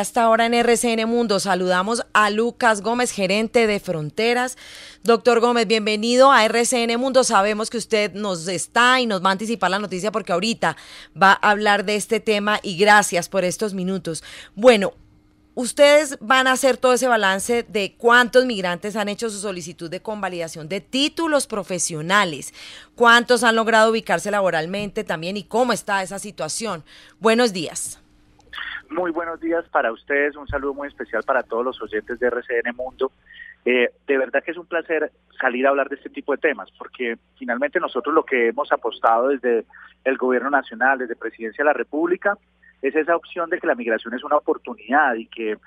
Hasta ahora en RCN Mundo saludamos a Lucas Gómez, gerente de Fronteras. Doctor Gómez, bienvenido a RCN Mundo. Sabemos que usted nos está y nos va a anticipar la noticia porque ahorita va a hablar de este tema y gracias por estos minutos. Bueno, ustedes van a hacer todo ese balance de cuántos migrantes han hecho su solicitud de convalidación de títulos profesionales, cuántos han logrado ubicarse laboralmente también y cómo está esa situación. Buenos días. Muy buenos días para ustedes, un saludo muy especial para todos los oyentes de RCN Mundo. De verdad que es un placer salir a hablar de este tipo de temas, porque finalmente nosotros lo que hemos apostado desde el Gobierno Nacional, desde Presidencia de la República, es esa opción de que la migración es una oportunidad y que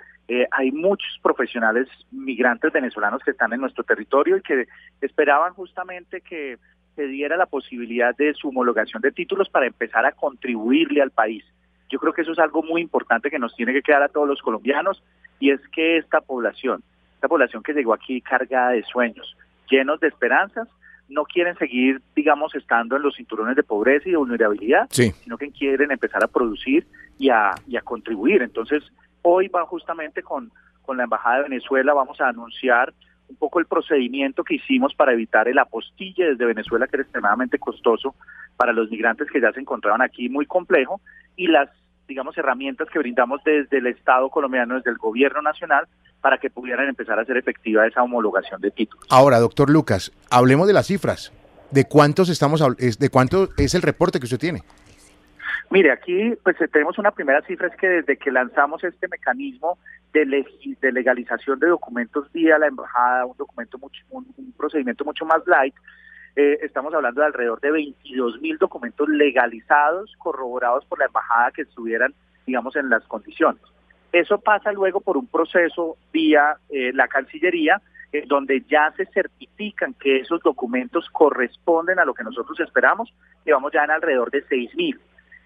hay muchos profesionales migrantes venezolanos que están en nuestro territorio y que esperaban justamente que se diera la posibilidad de su homologación de títulos para empezar a contribuirle al país. Yo creo que eso es algo muy importante que nos tiene que quedar a todos los colombianos, y es que esta población que llegó aquí cargada de sueños, llenos de esperanzas, no quieren seguir, digamos, estando en los cinturones de pobreza y de vulnerabilidad, sino que quieren empezar a producir y a contribuir. Entonces, hoy va justamente con la Embajada de Venezuela, vamos a anunciar un poco el procedimiento que hicimos para evitar el apostille desde Venezuela, que era extremadamente costoso para los migrantes que ya se encontraban aquí, muy complejo, y las, digamos, herramientas que brindamos desde el Estado colombiano, desde el Gobierno Nacional, para que pudieran empezar a hacer efectiva esa homologación de títulos. Ahora, doctor Lucas, hablemos de las cifras. ¿De cuántos de cuánto es el reporte que usted tiene? Mire, aquí pues tenemos una primera cifra, es que desde que lanzamos este mecanismo de legalización de documentos vía la embajada, un procedimiento mucho más light, estamos hablando de alrededor de 22.000 documentos legalizados, corroborados por la embajada, que estuvieran, digamos, en las condiciones. Eso pasa luego por un proceso vía la Cancillería, donde ya se certifican que esos documentos corresponden a lo que nosotros esperamos, y vamos ya en alrededor de 6.000.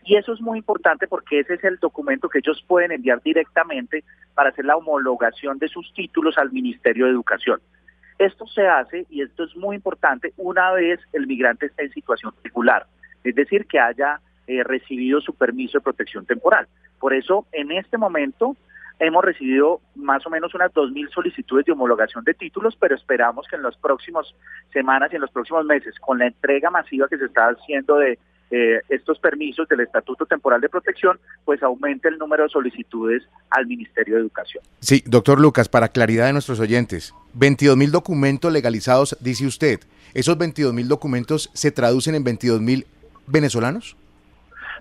Y eso es muy importante porque ese es el documento que ellos pueden enviar directamente para hacer la homologación de sus títulos al Ministerio de Educación. Esto se hace, y esto es muy importante, una vez el migrante esté en situación regular, es decir, que haya recibido su permiso de protección temporal. Por eso, en este momento, hemos recibido más o menos unas 2.000 solicitudes de homologación de títulos, pero esperamos que en las próximas semanas y en los próximos meses, con la entrega masiva que se está haciendo de estos permisos del Estatuto Temporal de Protección, pues aumente el número de solicitudes al Ministerio de Educación. Sí, doctor Lucas, para claridad de nuestros oyentes, 22.000 documentos legalizados, dice usted. ¿Esos 22.000 documentos se traducen en 22.000 venezolanos?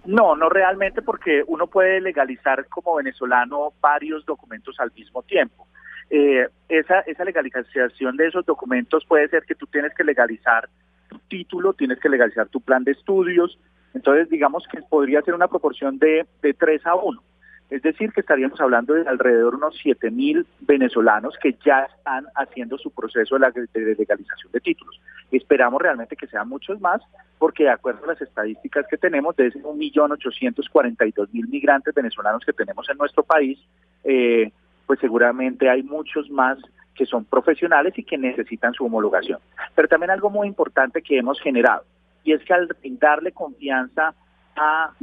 No realmente, porque uno puede legalizar como venezolano varios documentos al mismo tiempo. Esa legalización de esos documentos puede ser que tú tienes que legalizar tu título, tienes que legalizar tu plan de estudios, entonces digamos que podría ser una proporción de 3-1, es decir, que estaríamos hablando de alrededor de unos 7.000 venezolanos que ya están haciendo su proceso de legalización de títulos. Esperamos realmente que sean muchos más, porque de acuerdo a las estadísticas que tenemos, de esos 1.842.000 migrantes venezolanos que tenemos en nuestro país, pues seguramente hay muchos más que son profesionales y que necesitan su homologación. Pero también algo muy importante que hemos generado, y es que al darle confianza a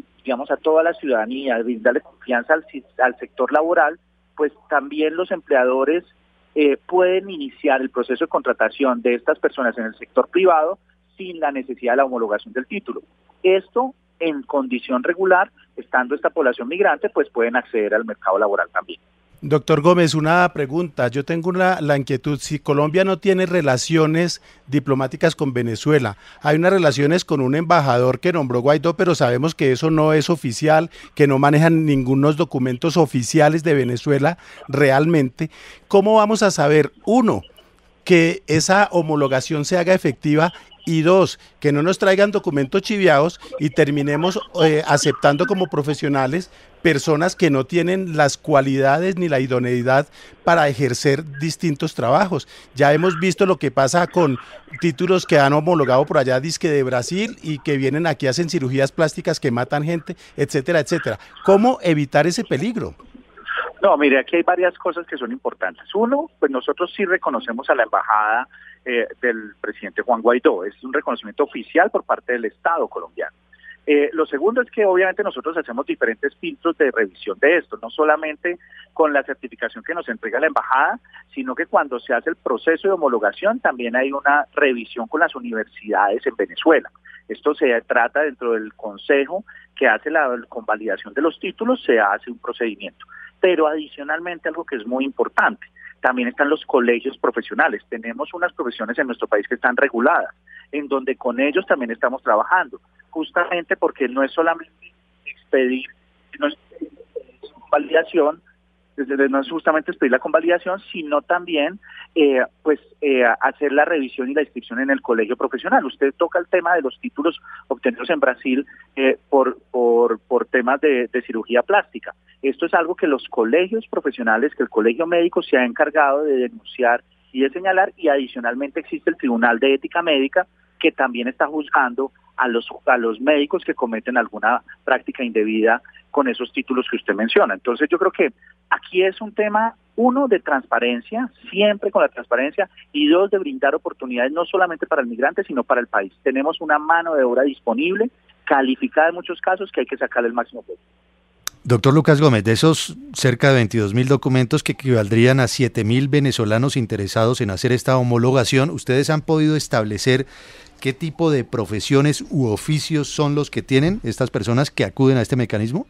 toda la ciudadanía, al brindarle confianza al sector laboral, pues también los empleadores pueden iniciar el proceso de contratación de estas personas en el sector privado sin la necesidad de la homologación del título. Esto, en condición regular, estando esta población migrante, pues pueden acceder al mercado laboral también. Doctor Gómez, una pregunta. Yo tengo la inquietud. Si Colombia no tiene relaciones diplomáticas con Venezuela, hay unas relaciones con un embajador que nombró Guaidó, pero sabemos que eso no es oficial, que no manejan ningunos documentos oficiales de Venezuela realmente. ¿Cómo vamos a saber, uno, que esa homologación se haga efectiva, y dos, que no nos traigan documentos chiviados y terminemos aceptando como profesionales personas que no tienen las cualidades ni la idoneidad para ejercer distintos trabajos? Ya hemos visto lo que pasa con títulos que han homologado por allá, dizque de Brasil, y que vienen aquí, hacen cirugías plásticas que matan gente, etcétera, etcétera. ¿Cómo evitar ese peligro? No, mire, aquí hay varias cosas que son importantes. Uno, pues nosotros sí reconocemos a la embajada del presidente Juan Guaidó. Es un reconocimiento oficial por parte del Estado colombiano. Lo segundo es que obviamente nosotros hacemos diferentes filtros de revisión de esto, no solamente con la certificación que nos entrega la embajada, sino que cuando se hace el proceso de homologación también hay una revisión con las universidades en Venezuela. Esto se trata dentro del consejo que hace la convalidación de los títulos, se hace un procedimiento. Pero adicionalmente algo que es muy importante, también están los colegios profesionales. Tenemos unas profesiones en nuestro país que están reguladas, en donde con ellos también estamos trabajando, justamente porque no es solamente expedir, no es validación, no es justamente expedir la convalidación, sino también hacer la revisión y la inscripción en el colegio profesional. Usted toca el tema de los títulos obtenidos en Brasil por temas de cirugía plástica. Esto es algo que los colegios profesionales, que el colegio médico se ha encargado de denunciar y de señalar, y adicionalmente existe el Tribunal de Ética Médica que también está juzgando a los médicos que cometen alguna práctica indebida con esos títulos que usted menciona. Entonces yo creo que aquí es un tema, uno, de transparencia, siempre con la transparencia, y dos, de brindar oportunidades no solamente para el migrante, sino para el país. Tenemos una mano de obra disponible, calificada en muchos casos, que hay que sacarle el máximo provecho. Doctor Lucas Gómez, de esos cerca de 22.000 documentos que equivaldrían a 7.000 venezolanos interesados en hacer esta homologación, ¿ustedes han podido establecer qué tipo de profesiones u oficios son los que tienen estas personas que acuden a este mecanismo?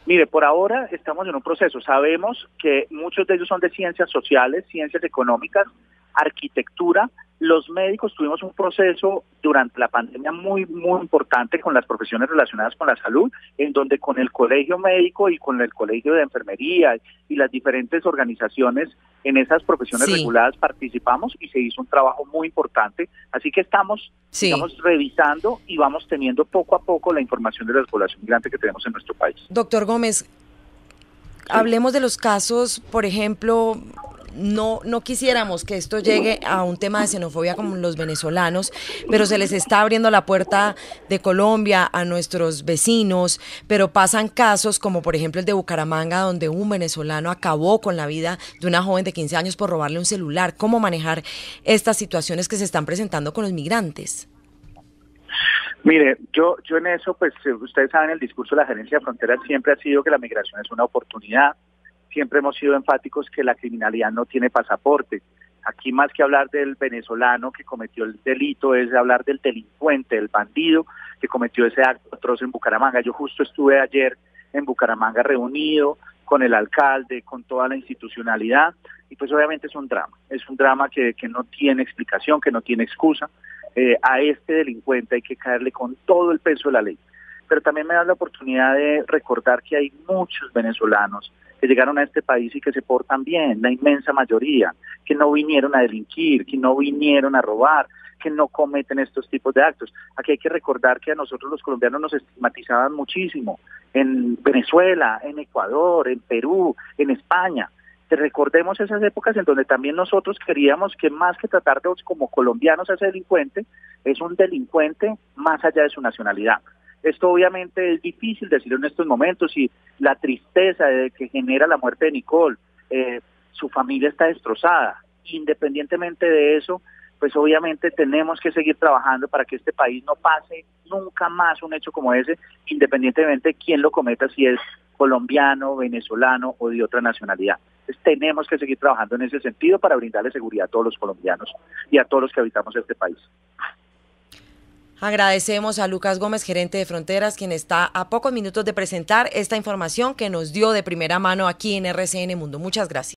Mire, por ahora estamos en un proceso. Sabemos que muchos de ellos son de ciencias sociales, ciencias económicas, arquitectura. Los médicos tuvimos un proceso durante la pandemia muy importante con las profesiones relacionadas con la salud, en donde con el colegio médico y con el colegio de enfermería y las diferentes organizaciones en esas profesiones reguladas participamos y se hizo un trabajo muy importante. Así que estamos revisando y vamos teniendo poco a poco la información de la población migrante que tenemos en nuestro país. Doctor Gómez, hablemos de los casos, por ejemplo. No quisiéramos que esto llegue a un tema de xenofobia como los venezolanos, pero se les está abriendo la puerta de Colombia a nuestros vecinos, pero pasan casos como por ejemplo el de Bucaramanga, donde un venezolano acabó con la vida de una joven de 15 años por robarle un celular. ¿Cómo manejar estas situaciones que se están presentando con los migrantes? Mire, yo en eso, pues ustedes saben, el discurso de la Gerencia de Fronteras siempre ha sido que la migración es una oportunidad. Siempre hemos sido enfáticos que la criminalidad no tiene pasaporte. Aquí más que hablar del venezolano que cometió el delito, es hablar del delincuente, del bandido que cometió ese acto atroz en Bucaramanga. Yo justo estuve ayer en Bucaramanga reunido con el alcalde, con toda la institucionalidad, y pues obviamente es un drama que no tiene explicación, que no tiene excusa. A este delincuente hay que caerle con todo el peso de la ley. Pero también me da la oportunidad de recordar que hay muchos venezolanos que llegaron a este país y que se portan bien, la inmensa mayoría, que no vinieron a delinquir, que no vinieron a robar, que no cometen estos tipos de actos. Aquí hay que recordar que a nosotros los colombianos nos estigmatizaban muchísimo, en Venezuela, en Ecuador, en Perú, en España. Recordemos esas épocas en donde también nosotros queríamos que más que tratar de como colombianos a ese delincuente, es un delincuente más allá de su nacionalidad. Esto obviamente es difícil decirlo en estos momentos y la tristeza de que genera la muerte de Nicole, su familia está destrozada. Independientemente de eso, pues obviamente tenemos que seguir trabajando para que este país no pase nunca más un hecho como ese, independientemente de quién lo cometa, si es colombiano, venezolano o de otra nacionalidad. Entonces tenemos que seguir trabajando en ese sentido para brindarle seguridad a todos los colombianos y a todos los que habitamos este país. Agradecemos a Lucas Gómez, gerente de Fronteras, quien está a pocos minutos de presentar esta información que nos dio de primera mano aquí en RCN Mundo. Muchas gracias.